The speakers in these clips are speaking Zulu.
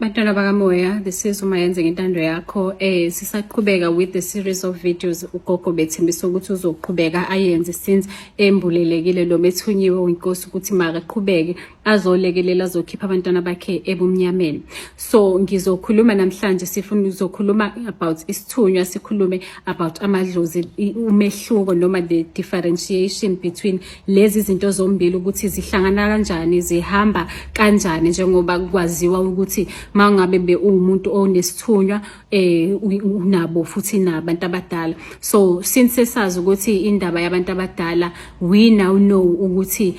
Bantwana bakamoya, this is Umayenze ngentando yakho. Sisaqhubeka with the series of videos ugogo bethembisa ukuthi uzoqhubeka ayenze since embulelekile lo methunyiwe uNkosi ukuthi makaqhubeke azolekelela azokhipha abantwana bakhe ebumnyameni. So ngizokhuluma namhlanje sifuna uzokhuluma about isithunywa, sikhulume about amadlozi, umehluko noma the differentiation between lezi zinto zombili ukuthi zihlangana kanjani, zihamba kanjani njengoba kwaziwa ukuthi mangabe umuntu onesithunywa unabo futhi nabantu abadala. So since sazi ukuthi indaba yabantu abadala, we now know ukuthi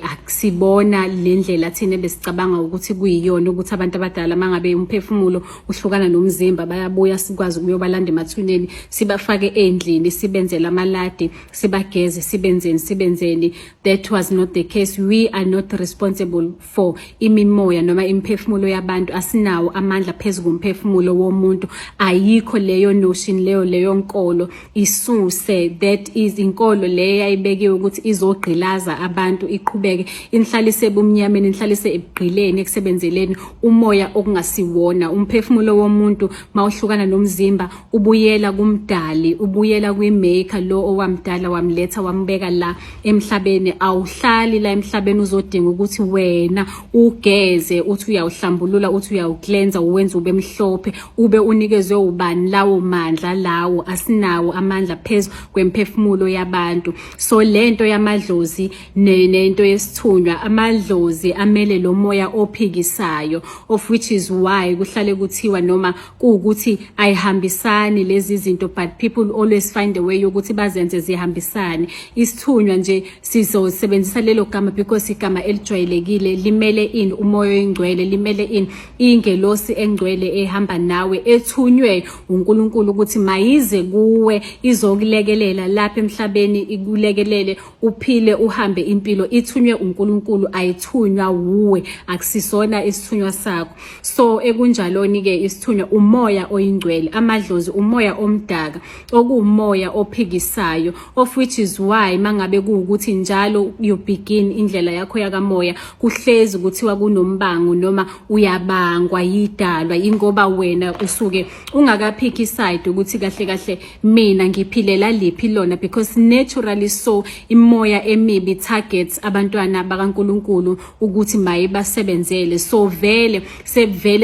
akusibona lendlela thina besicabanga ukuthi kuyiyona ukuthi abantu abadala mangabe umphefumulo uhlukana nomzimba bayabuya sikwazi ukuyobalanda emathuneni sibafake endlini sibenzela amaladi sibageze sibenzeni. That was not the case. We are not responsible for imimoya noma imphefumulo yabantu. Asinawo amandla phezulu umphefumulo womuntu. Ayikho leyo notion leyo nkolo isuse. That is inkolo leyo ayibekiwe ukuthi izogqilaza abantu iqhubeke inhlalise ebumnyameni inhlalise ebugqileni ekusebenzeleni umoya okungasiwona. Umphefumulo womuntu mawuhlukana nomzimba ubuyela kumdali, ubuyela kwimaker lo owamdala wamletha wambeka la emhlabeni. Awuhlali la emhlabeni uzodinga ukuthi wena ugeze uthi uyawuhlambulula uthi uyawuklenza uwenza ube mhlophe ube unikezwe ubani lawo mandla lawo. Asinawo amandla phezulu kwemphefumulo yabantu. So lento yamadlozi nento yesithunywa, amadlozi amele lo moya ophikisayo, of which is why kuhlale kuthiwa noma kuukuthi ayihambisani lezi zinto, but people always find a way yokuthi bazenze zihambisane. Isithunywa nje sizosebenzisa lelo gama because igama elijwayelekile limele in umoya oyingcwele, limele in ingelosi engcwele ehamba nawe ethunywe uNkulunkulu ukuthi mayize kuwe izokulekelela lapha emhlabeni, ikulekelele uphile uhambe impilo. Ithunywe uNkulunkulu, ayithunywa uwe, akusisona isithunywa sakho. So ekunjaloni ke isithunywa umoya oyingcwele, amadlozi umoya omdaka okuumoya ophikisayo, of which is why mangabe kuukuthi njalo you begin indlela yakho yakamoya kuhlezi kuthiwa kunombango noma uyabangwa yidalwa ingoba wena usuke ungakaphiki side ukuthi kahle mina ngiphilela liphi lona, because naturally so imoya emibi targets abantwana bakaNkulunkulu ukuthi mayibasebenzele. So vele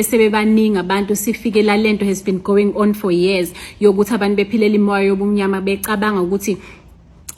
sebebaningi abantu sifike la lento has been going on for years yokuthi abantu bephilela imoya yobumnyama becabanga ukuthi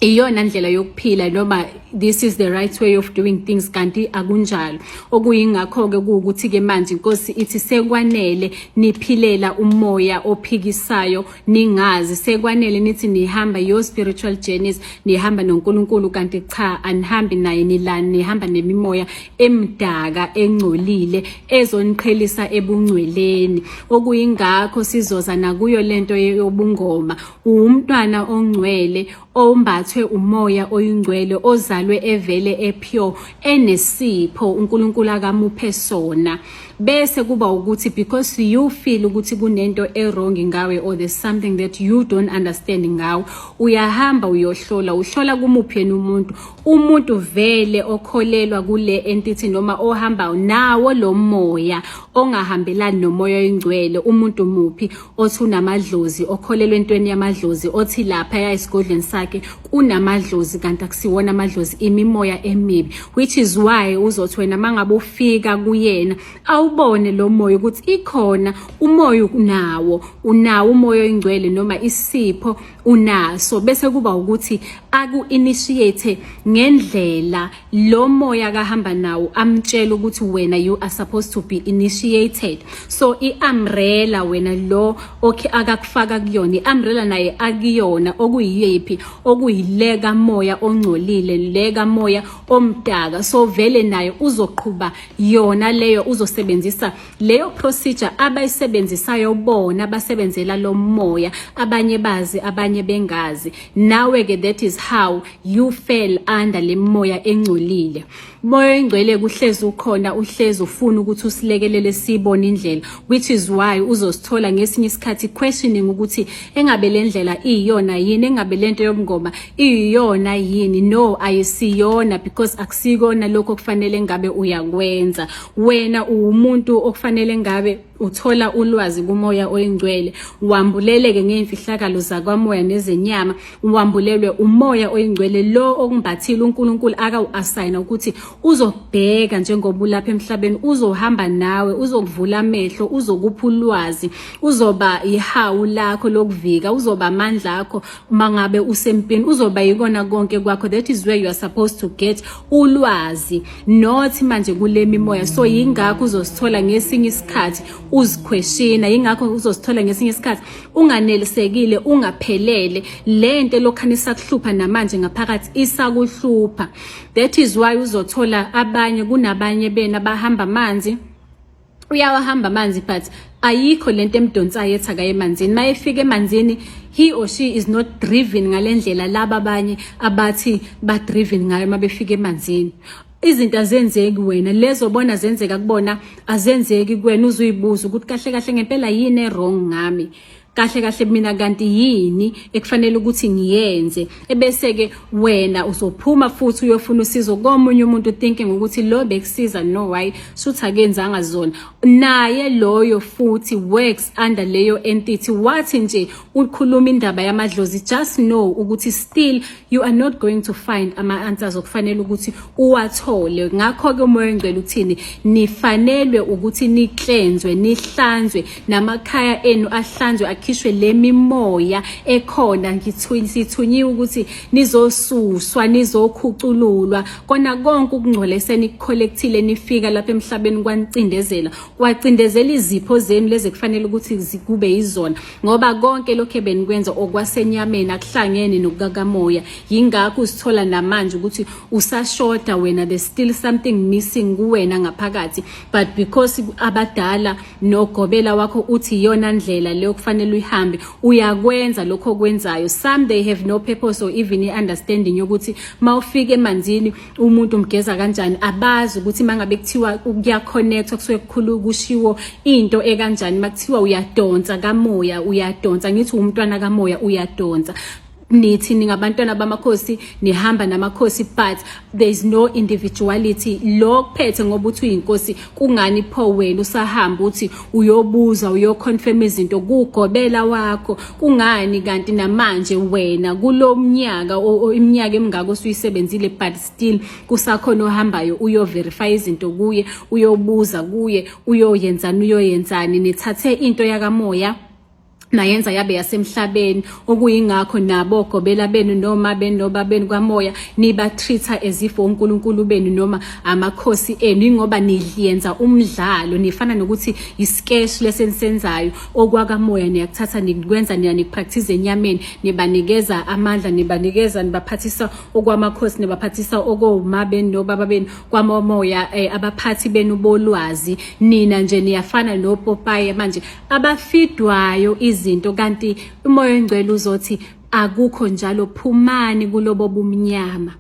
iyona ndlela yokuphila noma this is the right way of doing things, kanti akunjalo. Okuyingakho ke ukuthi ke manje Inkosi ithi sekwanele niphilela umoya ophikisayo, ningazi sekwanele nithi nihamba your spiritual journeys, nihamba noNkulunkulu, kanti cha anihambi naye nilani, nihamba nemimoya emdaka engcolile ezoniqhelisa ebungcweleni. Okuyingakho sizoza nakuyo lento yobungoma, umntwana ongcwele ombathwe umoya oyingcwele ozalwe evele epure enesipho uNkulunkulu akamuphe sona. Bese kuba ukuthi because you feel ukuthi kunento wrong ngawe or there's something that you don't understand ngawe, uyahamba uhlola kumuphi umuntu vele okholelwa kule entity noma ohamba nawo lo moya ongahambelani nomoya oyingcwele. Umuntu muphi othi unamadlozi, okholelwa entweni yamadlozi, othi lapha esigodleni sakhe kunamadlozi kanti akusiwona amadlozi, imimoya emibi. Which is why uzothi wena mangabe ufika kuyena awubone lo moya ukuthi ikhona umoya unawo umoya oyingcwele noma isipho unaso. Bese kuba ukuthi aku-initiate ngendlela lo moya kahamba nawo amtshela ukuthi wena you are supposed to be initiated. So i-umbrella wena lo akakufaka kuyona, i-umbrella naye akuyona okuyiyephi, okuyilega moya ongcolile, lega moya omdaka. So vele naye uzoqhuba yona leyo, uzosebenzisa leyo procedure abayisebenzisayo bona basebenzela lo moya, abanye bazi abanye bengazi. Nawe ke that is how you fell under le moya engcolile. Umoya oyingcwele kuhlezi ukhona, uhlezi ufuna ukuthi usilekelele sibone indlela, which is why uzosithola ngesinye isikhathi questioning ukuthi engabe le ndlela iyona yini, engabe lento yobungoma iyona yini. No, ayisiyona, because akusikona lokho kufanele ngabe uyakwenza. Wena umuntu okufanele ngabe uthola ulwazi kumoya oyingcwele, wambuleleke ngeimfihlakalo zakwamoya nezenyama, wambulelwe umoya oyingcwele lo okumbathile uNkulunkulu aka-assign ukuthi uzokubheka njengoba ulapha emhlabeni, uzohamba nawe, uzokuvula amehlo, uzokupha ulwazi, uzoba ihawu lakho lokuvika, uzoba amandla akho mangabe usempini, uzoba yikona konke kwakho. That is where you are supposed to get ulwazi, not manje kule mimoya. So yingakho uzosithola ngesinye isikhathi uziquestiona, yingakho uzosithola ngesinye isikhathi unganelisekile, ungaphelele, lento lokhanisa kuhlupha namanje ngaphakathi isakuhlupha. That is why uzothola abanye kunabanye bena bahamba amanzi, uyawahamba amanzi but ayikho lento emdonsayo ethi akaye emanzini. Mayefika emanzini, he or she is not driven ngalendlela laba abanye abathi ba driven ngayo mabefika emanzini. Izinto azenzeki wena, lezo bona zenzeka kubona azenzeki kuwena. Uzuyibuza ukuthi kahle kahle ngempela yini wrong ngami, kahle kahle mina kanti yini ekufanele ukuthi ngiyenze. Ebese ke wena uzophuma futhi uyofuna usizo komunye umuntu thinking ukuthi lo bekusiza, no why suthi akenzanga zona. Naye loyo futhi works under leyo entity. Wathi nje ukhuluma indaba yamadlozi, just know ukuthi still you are not going to find ama answers okufanele ukuthi uwathole. Ngakho ke umoya oyingcwele uthini, nifanelwe ukuthi niklenzwe, nihlanzwe, namakhaya enu ahlanzwe, akhishwe lemimoya ekhona. Ngithunyiwe ukuthi nizosuswa, nizokhucululwa, kona konke ukungcolesa nicollectile nifika lapha emhlabeni kwancindezela, kwacindezela izipho zenu lezi kufanele ukuthi zikube izona, ngoba konke lokho ebenikwenza okwasenyameni akuhlangene nokakamoya. Yingakho usithola namanje ukuthi usashoda wena, there's still something missing kuwena ngaphakathi, but because abadala nogobela wakho uthi iyona ndlela leyo kufanele uyihambe, uyakwenza lokho okwenzayo. Some they have no purpose or even understanding yokuthi mawufika emanzini umuntu umgeza kanjani, abazi ukuthi mangabe kuthiwa ukuyaconnect kusuke kukhulu kushiwo into ekanjani. Makuthiwa uyadonsa kamoya, uyadonsa, ngithi umntwana kamoya uyadonsa. Nithi ningabantwana bamakhosi nihamba namakhosi, but there is no individuality. Lo kuphethe ngoba uthi uyinkosi, kungani pho wena usahamba uthi uyobuza uyoconfirm izinto kugobela wakho? Kungani kanti namanje wena kulo mnyaka iminyaka emingako usuyisebenzile but still kusakhona ohambayo uyoverify izinto kuye, uyobuza kuye, uyoyenzani? Nithathe into yakamoya nayenza yabe yasemhlabeni, okuyingakho nabo gobela benu noma benoba benu kwamoya niba treata as if uNkulunkulu benu noma amakhosi enu, ingoba niyenza umdlalo. Nifana nokuthi isketch lesenisenzayo okwakamoya niyakuthatha nikwenza niyanikpractice enyameni, nibanikeza amandla, nibaphathisa okwamakhosi, nibaphathisa okoma benu nobaba benu kwamoya, abaphathi benu bolwazi. Nina nje niyafana noPopaye manje abafidwayo izinto, kanti umoya oyingcwele uzothi akukho njalo. Phumani kulobo bumnyama,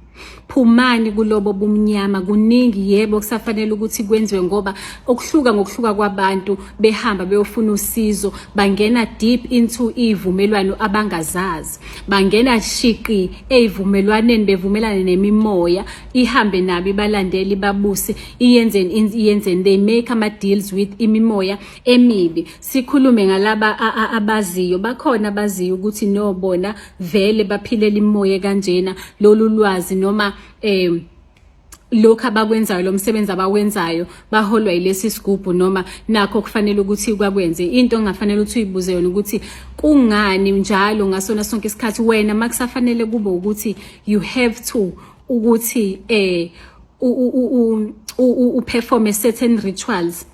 phumani kulobo bumnyama. Kuningi yebo kusafanele ukuthi kwenziwe, ngoba ngokuhluka kwabantu behamba beyofuna usizo, bangena deep into ivumelwano abangazazi, bangena shiqi ezivumelwaneni, bevumelana nemimoya ihambe nabi, balandeli babuse, iyenzeni, they make ama deals with imimoya emibi. Sikhulume ngalaba abaziyo, bakhona abaziyo ukuthi no bona vele baphilela imimoya kanjena. Lolu lwazi noma lokho abakwenzayo, lo msebenzi abawenzayo, baholwa yilesi sigubhu noma nakho kufanele ukuthi kwakwenze. Into engafanele ukuthi uyibuze yona ukuthi kungani njalo ngasona sonke isikhathi wena makusafanele kube ukuthi you have to ukuthi perform certain rituals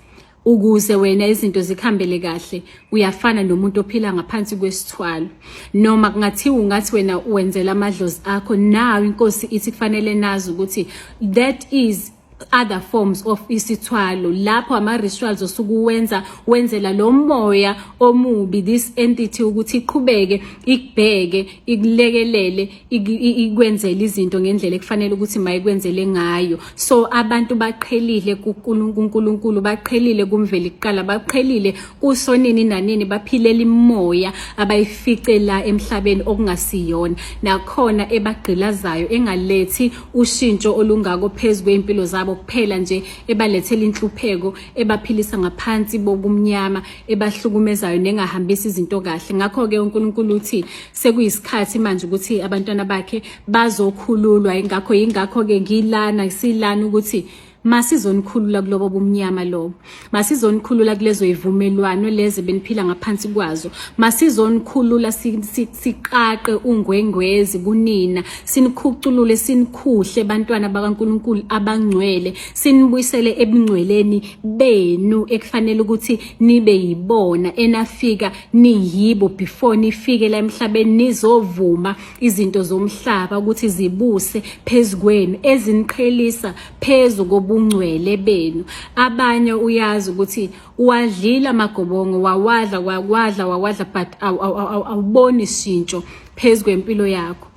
ukuze wena izinto zikhambele kahle. Uyafana nomuntu ophila ngaphansi kwesithwalo, noma kungathiwa ungathi wena wenzela amadlozi akho. Nawe inkosi ithi kufanele nazi ukuthi that is other forms of isithwalo lapho ama-rituals osukuwenza wenzela lo moya omubi, this entity ukuthi iqhubeke ikubheke ikulekelele ikwenzele izinto ngendlela ekufanele ukuthi mayikwenzele ngayo. So abantu baqhelile kuNkulunkulu, baqhelile kumveli kuqala, baqhelile kusonini nanini, baphilela imoya abayifice la emhlabeni okungasiyona, nakhona ebagqilazayo engalethi ushintsho olungako phezulu kwempilo zabo kuphela nje, ebalethela inhlupheko, ebaphilisa ngaphansi bobumnyama, ebahlukumezayo nengahambisa izinto kahle. Ngakho ke uNkulunkulu uthi sekuyisikhathi manje ukuthi abantwana bakhe bazokhululwa. Ingakho ke ngilana silana ukuthi masizonikhulula kulobo bumnyama lobo, masizonikhulula kulezo ivumelwano lezi beniphila ngaphansi kwazo, masizonikhulula siqaqe ungwengwezi kunina, sinikhuculule sinikhuhle bantwana bakaNkulunkulu abangcwele, sinibuyisele ebungcweleni benu ekufanele ukuthi nibe yibona enafika niyibo before nifike la emhlabeni, nizovuma izinto zomhlaba ukuthi zibuse phezukwenu eziniqhelisa phezu ungcwele benu. Abanye uyazi ukuthi wadlila amagobongo, wawadla but awuboni ishintsho phezu kwempilo yakho,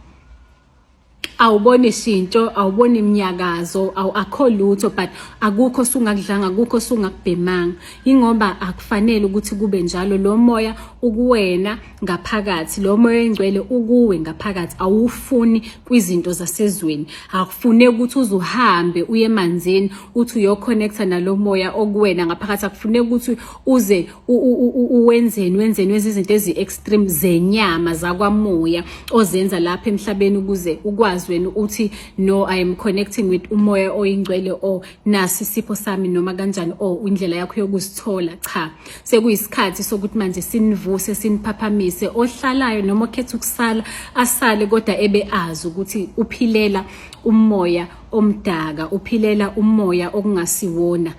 awuboni ishintsho, awuboni imnyakazo, akho lutho, but akukho sungakudlanga, akukho sungakubhemanga. Ingoba akufanele ukuthi kube njalo. Lo moya ukuwena ngaphakathi, lo moya engcwele ukuwe ngaphakathi, awufuni kwizinto zasezweni, akufune ukuthi uzuhambe uye emanzini uthi uyoconnecta nalo moya okuwena ngaphakathi, akufune ukuthi uze wenzeni izinto ezi-extreme zenyama zakwamoya ozenza lapha emhlabeni ukuze ukwazi wena uthi no, I am connecting with umoya oyingcwele, or nasi isipho sami noma kanjani, or indlela yakho yokuzithola. Cha, sekuyisikhathi sokuthi manje sinivuse, siniphaphamise. Ohlalayo noma okhetha ukusala asale, kodwa ebe azi ukuthi uphilela umoya omdaka, uphilela umoya okungasiwona.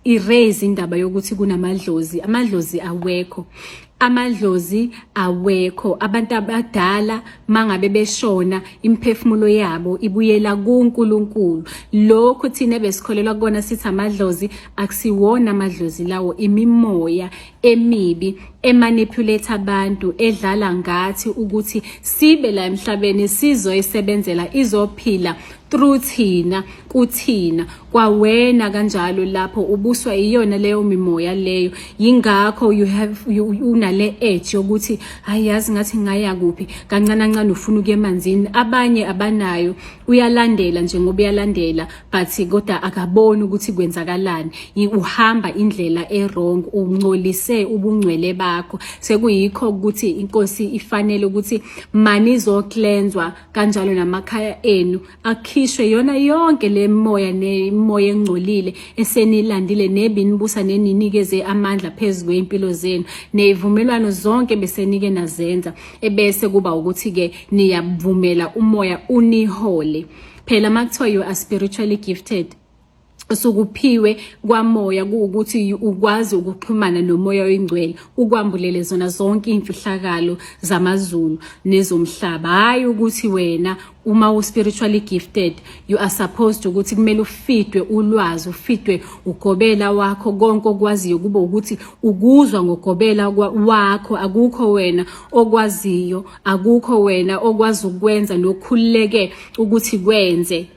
Erase indaba yokuthi kunamadlozi. Amadlozi awekho, amadlozi awekho. Abantu abadala mangabe beshona imphefumulo yabo ibuyela kuNkulunkulu. Lokho thina besikholelwa kona sithi amadlozi, akusiwona amadlozi lawo, imimoya emibi emanipulate abantu, edlala ngathi ukuthi sibe la emhlabeni sizoyisebenzela, izophila through thina, kuthina, kwawena kanjalo lapho ubuswa iyona leyo mimoya leyo. Yingakho unale edge yokuthi ayazi ngathi ngaya kuphi, kancane ufuna ukuya emanzini. Abanye abanayo, uyalandela nje ngoba uyalandela, but kodwa akaboni ukuthi kwenzakalani. Uhamba indlela errong, ungcolise ubungcwele bakho. Sekuyikho ukuthi inkosi ifanele ukuthi manizo cleanswa kanjalo namakhaya enu akhishwe yona yonke le moya nemoya engcolile esenilandile, nebinibusa neninikeze amandla phezulu kwempilo zenu, nezivumelwano zonke besenike nazenza, ebese kuba ukuthi ke niyavumela umoya unihole. Phela makuthiwa you are spiritually gifted, usukuphiwe kwamoya ukuthi ukwazi ukuxhumana nomoya oyingcwele, ukwambulele zona zonke imfihlakalo zamazulu nezomhlaba. Hayi ukuthi wena uma u-spiritually gifted you are supposed ukuthi kumele ufitwe ulwazi, ufitwe ugobela wakho, konke okwaziyo kube ukuthi ukuzwa ngogobela wakho. Akukho wena okwaziyo, akukho wena okwazi ukwenza nokhululeke ukuthi kwenze.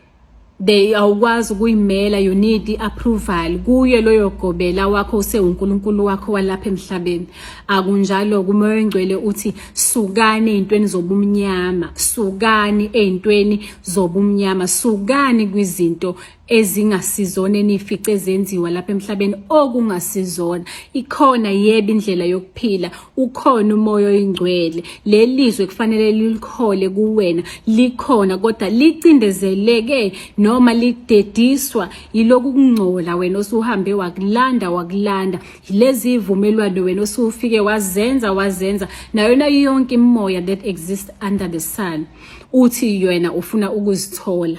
They awukwazi ukuyimela, you need approval kuye loyo gobela wakho useUnkulunkulu wakho walapha emhlabeni. Akunjalo kumoya engcwele uthi sukani ezintweni zobumnyama, sukani ezintweni zobumnyama, sukani kwizinto ezingasizona enifice zenziwa lapha emhlabeni okungasizona. Ikhona yebo indlela yokuphila, ukhona umoya oyingcwele, lelizwe kufanele likhole kuwena, likhona kodwa licindezeleke noma lidediswa yiloku kungcola wena osuhambe wakulanda, lezi ivumelwano wena osufike wazenza nayona yonke imoya that exists under the sun. Uthi wena ufuna ukuzithola,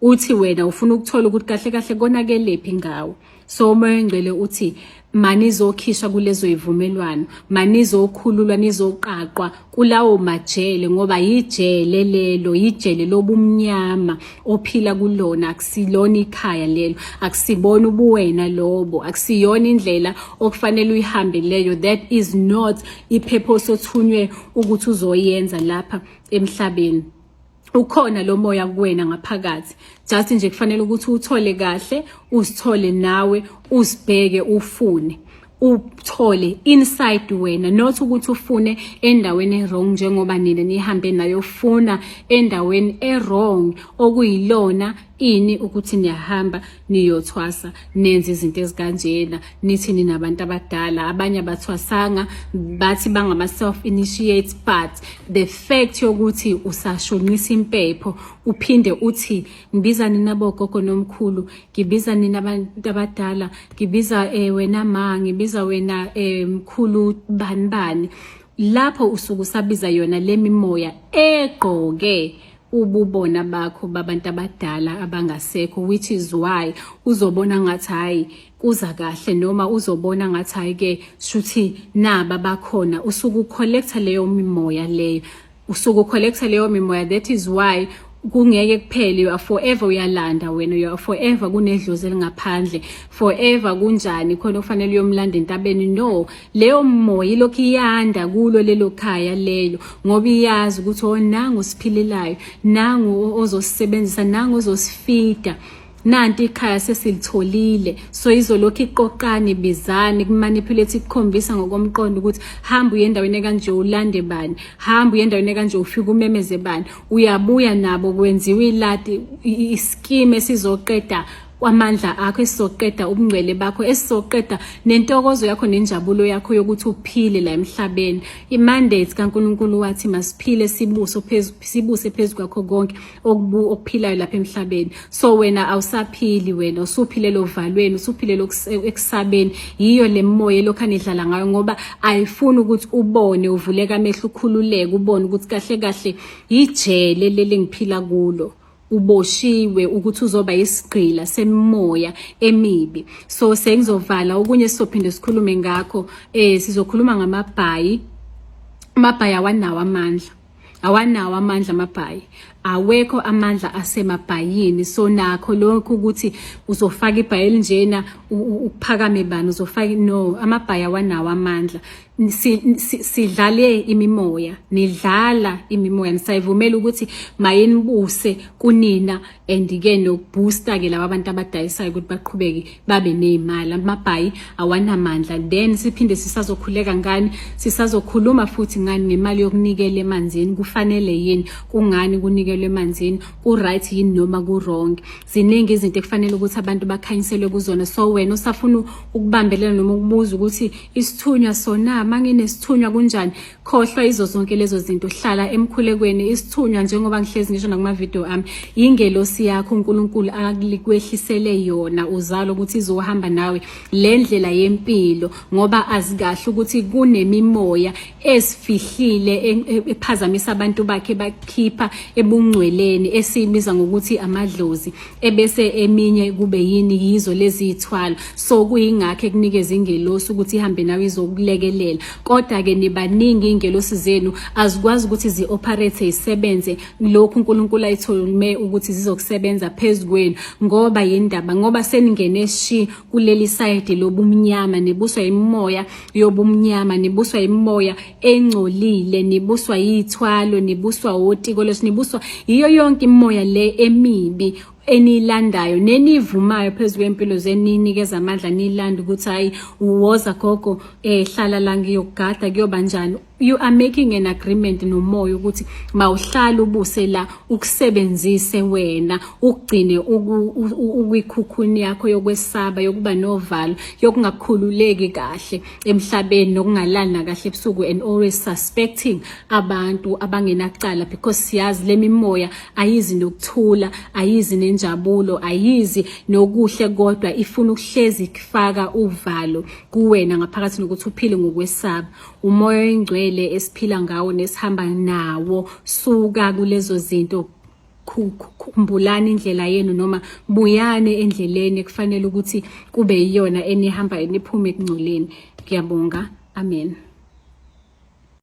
uthi wena ufuna ukuthola ukuthi kahle konakele phi ngawo. So umoya engcwele uthi manizokhishwa kulezo ivumelwano, manizokhululwa nizoqaqwa kulawo majele, ngoba yijele lelo, yijele lobumnyama ophila kulona, akusilona ikhaya lelo, akusibona ubuwena lobo, akusiyona indlela okufanele uyihambe leyo. That is not ipurpose othunywe ukuthi uzoyenza lapha emhlabeni. Ukhona lo moya kuwena ngaphakathi, just nje kufanele ukuthi uthole kahle, usithole nawe, usibheke, ufune uthole inside wena, not ukuthi ufune endaweni wrong njengoba nina nihambe nayo, funa endaweni wrong okuyilona ini ukuthi niyahamba niyothwasa nenze izinto ezikanjena. Nithi ninabantu abadala, abanye abathwasanga, bathi bangama self initiate, but the fact yokuthi usashonisa impepho uphinde uthi ngibiza nina bogogo nomkhulu, ngibiza nina abantu abadala, ngibiza wena ma, ngibiza wena mkhulu bani, lapho usuku sabiza yona lemimoya egqoke ububona bakho babantu abadala abangasekho, which is why uzobona ngathi hayi kuza kahle, noma uzobona ngathi hayi ke shuthi naba bakhona. Usuku collector leyo mimoya leyo, usuku collector leyo mimoya. That is why kungeke kuphele, you are forever uyalanda wena, you are forever kunedlozi elingaphandle, forever kunjani khona kufanele uyomlanda entabeni. No, leyo moya ilokhu iyanda kulo lelo khaya leyo, ngoba iyazi ukuthi nangu siphilelayo, nangu ozosebenzisa, nangu ozosifida, nanti ikhaya sesilitholile. So izolokhu iqoqani, bizani, kumanipulate, ikukhombisa ngokomqondo ukuthi hamba uye endaweni ekanje ulande bani, hamba uye endaweni ekanje ufika umemeze bani. Uyabuya nabo kwenziwa ilati, ischeme esizoqeda kwamandla akho, esizoqeda ubungcwele bakho, esizoqeda nentokozo yakho nenjabulo yakho yokuthi uphile la emhlabeni. I-mandate kaNkulunkulu wathi masiphile sibuse phezu kwakho konke okuphilayo lapha emhlabeni. So wena awusaphili, wena usuphile lovalweni, usuphile lokusabeni. Yiyo le moya lokho anidlala ngayo, ngoba ayifuni ukuthi ubone, uvuleka amehlo, ukhululeke, ubone ukuthi kahle kahle ijele leli ngiphila kulo, uboshiwe ukuthi uzoba isigqila semoya emibi. So sengizovala okunye sizophinde sikhulume ngakho. Sizokhuluma ngamabhayi. Amabhayi awanawo amandla amabhayi, awekho amandla asemabhayini. So nakho lokho ukuthi uzofaka ibhayi elinjena ukuphakame bani, uzofaka, no, amabhayi awanawo amandla. Sidlale imimoya, nidlala imimoya, nisayivumela ukuthi mayinibuse kunina, and ke nokubooster ke laba abantu abadayisayo ukuthi baqhubeke babe nezimali. Amabhayi awanamandla. Then siphinde sisazokhuleka ngani, sisazokhuluma futhi ngani ngemali yokunikela emanzini. Kufanele yini, kungani kunikelwe emanzini, ku right yini noma ku wrong. Ziningi izinto ekufanele ukuthi abantu bakhanyiselwe kuzona. So wena usafuna ukubambelela noma ukubuza ukuthi isithunywa sona manginesithunywa kunjani, khohlwa izo zonke lezo zinto. Hlala emkhulekweni. Isithunywa njengoba ngihlezi ngisho nakuma video ami, ingelosi yakho uNkulunkulu aklikwehlisele yona uzalo ukuthi izohamba nawe le ndlela yempilo, ngoba azikahle ukuthi kunemimoya esifihlile ephazamisa abantu bakhe, bakhipha ebungcweleni esibiza ngokuthi amadlozi, ebese eminye kube yini yizo lezi ithwala. So kuyingakho ekunikeza ingelosi ukuthi ihambe nawe izokulekelela. Kodwa ke nibaningi ingelosi zenu azikwazi ukuthi zi-operate, isebenze lokhu uNkulunkulu ayithume ukuthi zizokusebenza phezukweni, ngoba yindaba, ngoba seningene shi kuleli side lobumnyama, nibuswa imoya yobumnyama, nibuswa imoya engcolile, nibuswa yithwalo, nibuswa otiko leso, nibuswa iyo yonke imoya le emibi enilandayo, nenivumayo phezulu kwempilo zenu, ninikeza amandla, nilanda ukuthi hayi uwoza gogo, hlala la ngiyogada kuyoba njani. You are making an agreement nomoya ukuthi mawuhlala ubuse la, ukusebenzise wena, ugcine ukuyikhukhuni yakho yokwesaba, yokuba novalo, yokungakhululeki kahle emhlabeni, nokungalala kahle ebusuku, and always suspecting abantu abangenacala, because siyazi lemimoya ayizi nokuthula, ayizi nenjabulo, ayizi nokuhle, kodwa ifuna ukuhlezi kufaka uvalo kuwena ngaphakathi nokuthi uphile ngokwesaba. Umoya oyingcwele esiphila ngawo nesihamba nawo, suka kulezo zinto khumbulani indlela yenu noma buyane endleleni kufanele ukuthi kube yiyona enihamba niphume ekungcoleni. Ngiyabonga. Amen.